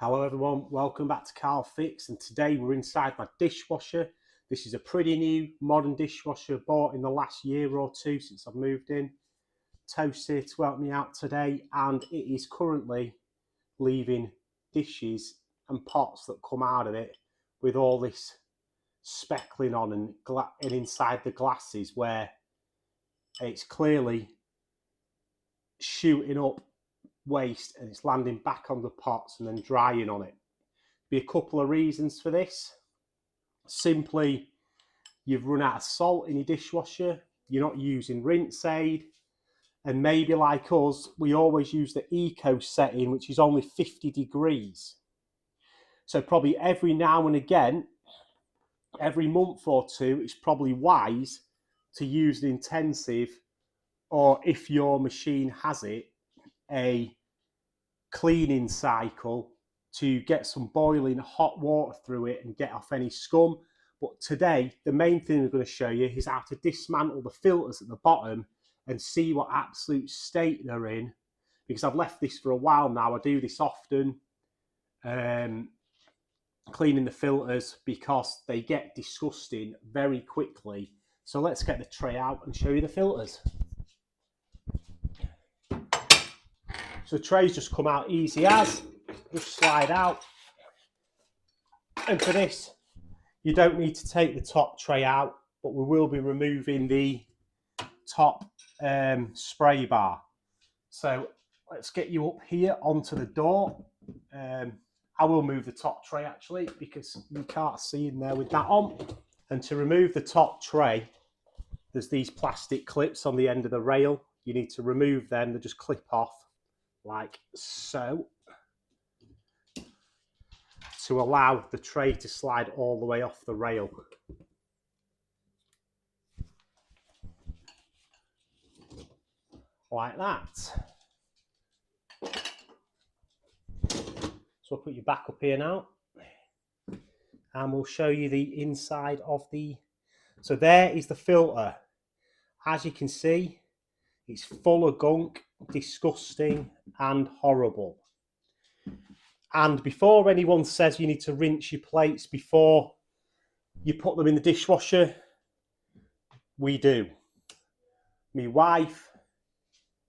Hello everyone, welcome back to Carl Fix, and today we're inside my dishwasher. This is a pretty new modern dishwasher bought in the last year or two since I've moved in. Toast here to help me out today, and it is currently leaving dishes and pots that come out of it with all this speckling on and inside the glasses where it's clearly shooting up waste and it's landing back on the pots and then drying on it. Be a couple of reasons for this. Simply, you've run out of salt in your dishwasher, you're not using rinse aid, and maybe like us, we always use the eco setting, which is only 50 degrees. So probably every now and again, every month or two, it's probably wise to use the intensive, or if your machine has it, a cleaning cycle to get some boiling hot water through it and get off any scum. But today, the main thing we're going to show you is how to dismantle the filters at the bottom and see what absolute state they're in, because I've left this for a while now. I do this often, cleaning the filters, because they get disgusting very quickly. So let's get the tray out and show you the filters. So the trays just come out easy as, just slide out. And for this, you don't need to take the top tray out, but we will be removing the top spray bar. So let's get you up here onto the door. I will move the top tray actually, because you can't see in there with that on. And to remove the top tray, there's these plastic clips on the end of the rail. You need to remove them, they just clip off like so, to allow the tray to slide all the way off the rail. Like that. So I'll put you back up here now, and we'll show you the inside of the... So there is the filter. As you can see, it's full of gunk, disgusting and horrible. And before anyone says you need to rinse your plates before you put them in the dishwasher, we do. My wife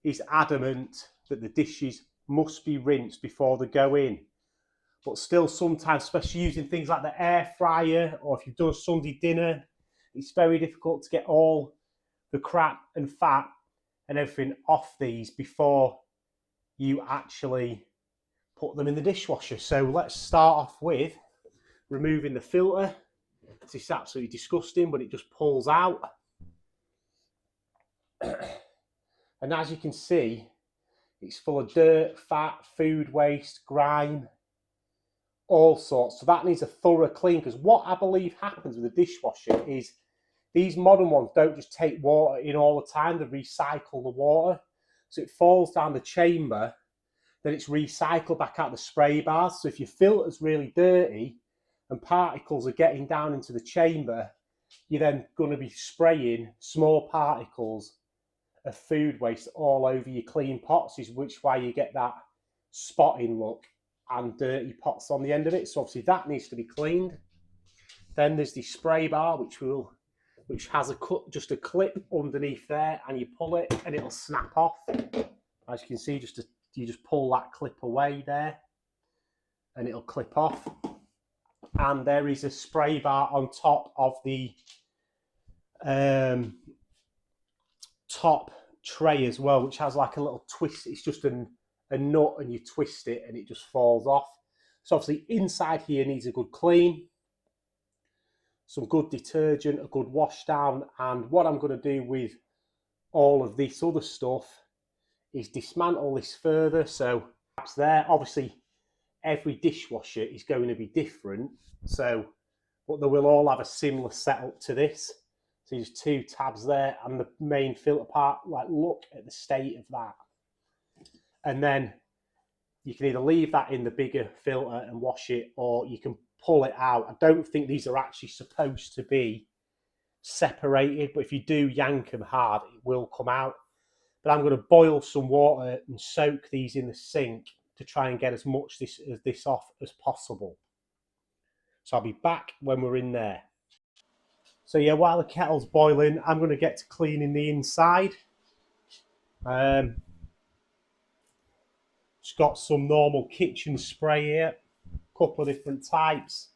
is adamant that the dishes must be rinsed before they go in. But still sometimes, especially using things like the air fryer, or if you've done a Sunday dinner, it's very difficult to get all the crap and fat and everything off these before you actually put them in the dishwasher. So let's start off with removing the filter. This is absolutely disgusting, but it just pulls out. And as you can see, it's full of dirt, fat, food waste, grime, all sorts. So that needs a thorough clean, because what I believe happens with a dishwasher is these modern ones don't just take water in all the time, they recycle the water. So it falls down the chamber, then it's recycled back out the spray bars. So if your filter's really dirty and particles are getting down into the chamber, you're then going to be spraying small particles of food waste all over your clean pots, is which way you get that spotting look and dirty pots on the end of it. So obviously that needs to be cleaned. Then there's the spray bar, which has just a clip underneath there, and you pull it and it'll snap off. As you can see, you just pull that clip away there and it'll clip off. And there is a spray bar on top of the top tray as well, which has like a little twist. It's just a nut, and you twist it and it just falls off. So obviously inside here needs a good clean, some good detergent, a good wash down. And what I'm going to do with all of this other stuff is dismantle this further. So that's there. Obviously every dishwasher is going to be different, so but they will all have a similar setup to this. So there's two tabs there, and the main filter part, like look at the state of that. And then you can either leave that in the bigger filter and wash it, or you can pull it out. I don't think these are actually supposed to be separated, but if you do yank them hard, it will come out. But I'm going to boil some water and soak these in the sink to try and get as much of this off as possible. So I'll be back when we're in there. So yeah, while the kettle's boiling, I'm going to get to cleaning the inside. Just got some normal kitchen spray here, a couple of different types.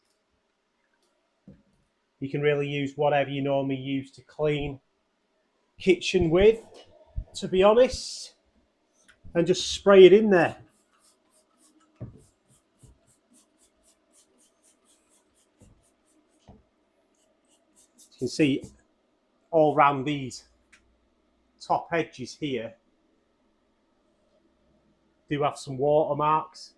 You can really use whatever you normally use to clean kitchen with, to be honest, and just spray it in there. You can see all around these top edges here do have some watermarks.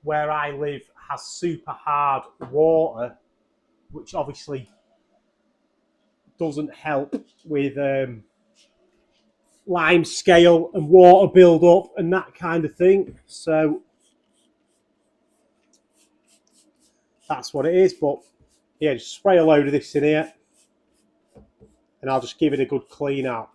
Where I live has super hard water, which obviously doesn't help with lime scale and water build up and that kind of thing. So that's what it is. But yeah, just spray a load of this in here and I'll just give it a good clean out.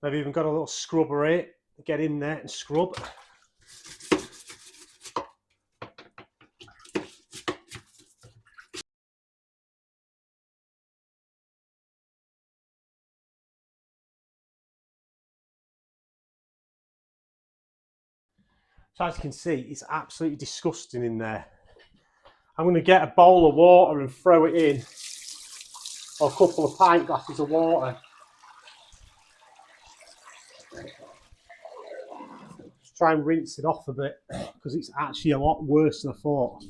I've even got a little scrubber here. Get in there and scrub. So as you can see, it's absolutely disgusting in there. I'm going to get a bowl of water and throw it in, or a couple of pint glasses of water. Just try and rinse it off a bit, because it's actually a lot worse than I thought.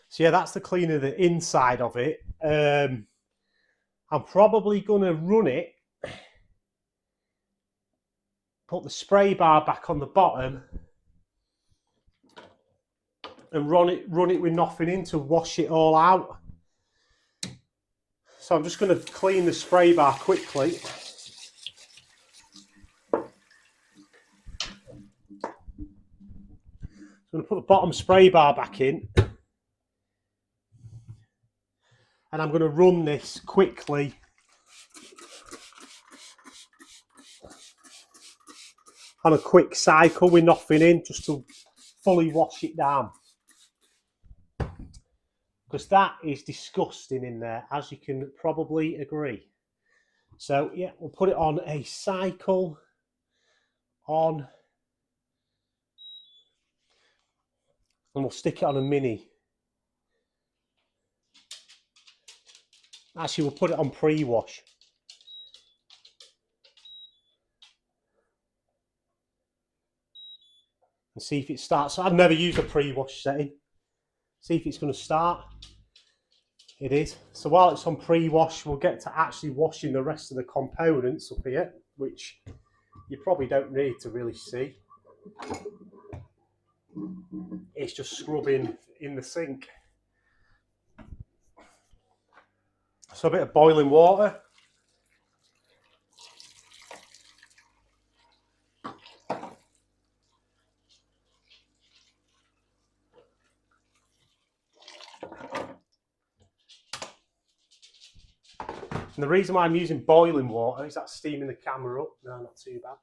So yeah, that's the cleaning of the inside of it. I'm probably going to run it, put the spray bar back on the bottom, and run it with nothing in to wash it all out. So I'm just going to clean the spray bar quickly. I'm going to put the bottom spray bar back in, and I'm going to run this quickly on a quick cycle with nothing in, just to fully wash it down. Because that is disgusting in there, as you can probably agree. So yeah, we'll put it on a cycle on, and we'll stick it on a mini. Actually, we'll put it on pre-wash. And see if it starts. So I've never used a pre-wash setting. See if it's going to start. It is. So while it's on pre-wash, we'll get to actually washing the rest of the components up here, which you probably don't need to really see. It's just scrubbing in the sink. So a bit of boiling water. And the reason why I'm using boiling water, is that steaming the camera up? No, not too bad.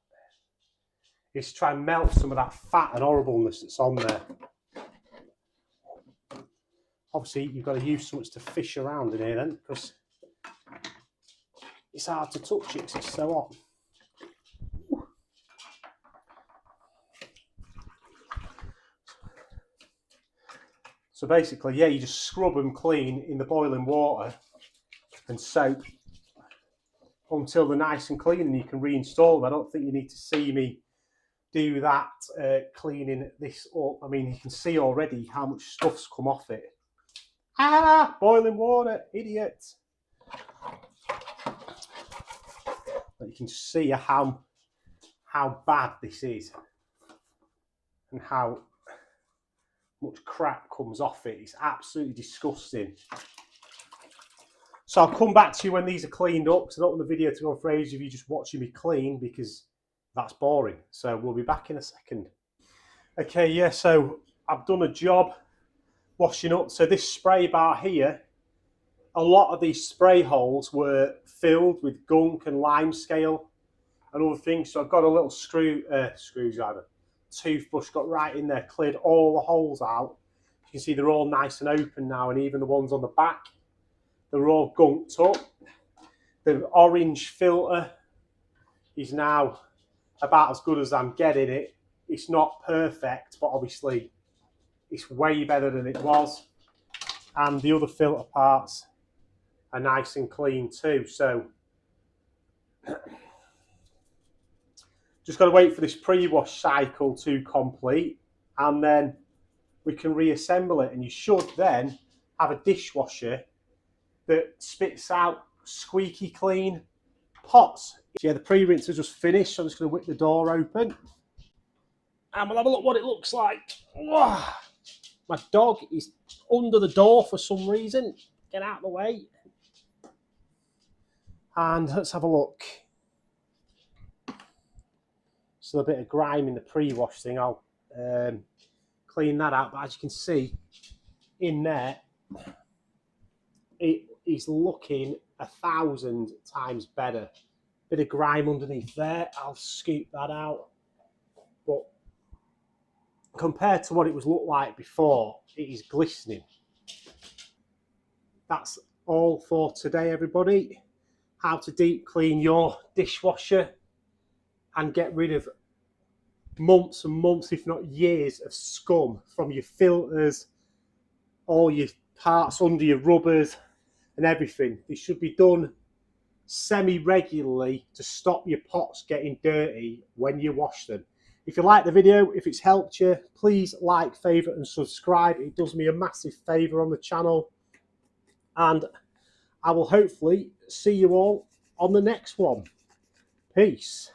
Is to try and melt some of that fat and horribleness that's on there. Obviously, you've got to use something to fish around in here then, because it's hard to touch it because it's so hot. So basically, yeah, you just scrub them clean in the boiling water and soap until they're nice and clean, and you can reinstall them. I don't think you need to see me do that cleaning this up. I mean, you can see already how much stuff's come off it. Ah, boiling water, idiot. But you can see how bad this is and how much crap comes off it. It's absolutely disgusting. So I'll come back to you when these are cleaned up, because I don't want the video to go for ages of you just watching me clean, because that's boring. So we'll be back in a second. Okay, yeah, so I've done a job washing up. So this spray bar here, a lot of these spray holes were filled with gunk and lime scale and other things. So I've got a little screwdriver, toothbrush, got right in there, cleared all the holes out. You can see they're all nice and open now, and even the ones on the back, they're all gunked up. The orange filter is now about as good as I'm getting it. It's not perfect, but obviously it's way better than it was. And the other filter parts are nice and clean too. So just got to wait for this pre-wash cycle to complete, and then we can reassemble it. And you should then have a dishwasher that spits out squeaky clean pots. Yeah, the pre-rinse is just finished, so I'm just going to whip the door open and we'll have a look what it looks like. My dog is under the door for some reason. Get out of the way. And let's have a look. Still a bit of grime in the pre-wash thing. I'll clean that out, but as you can see in there, it is looking 1,000 times better. Bit of grime underneath there. I'll scoop that out. But compared to what it was looked like before, it is glistening. That's all for today, everybody. How to deep clean your dishwasher and get rid of months and months, if not years, of scum from your filters, all your parts under your rubbers and everything. This should be done semi-regularly to stop your pots getting dirty when you wash them. If you like the video, if it's helped you, please like, favourite and subscribe. It does me a massive favour on the channel. And I will hopefully see you all on the next one. Peace.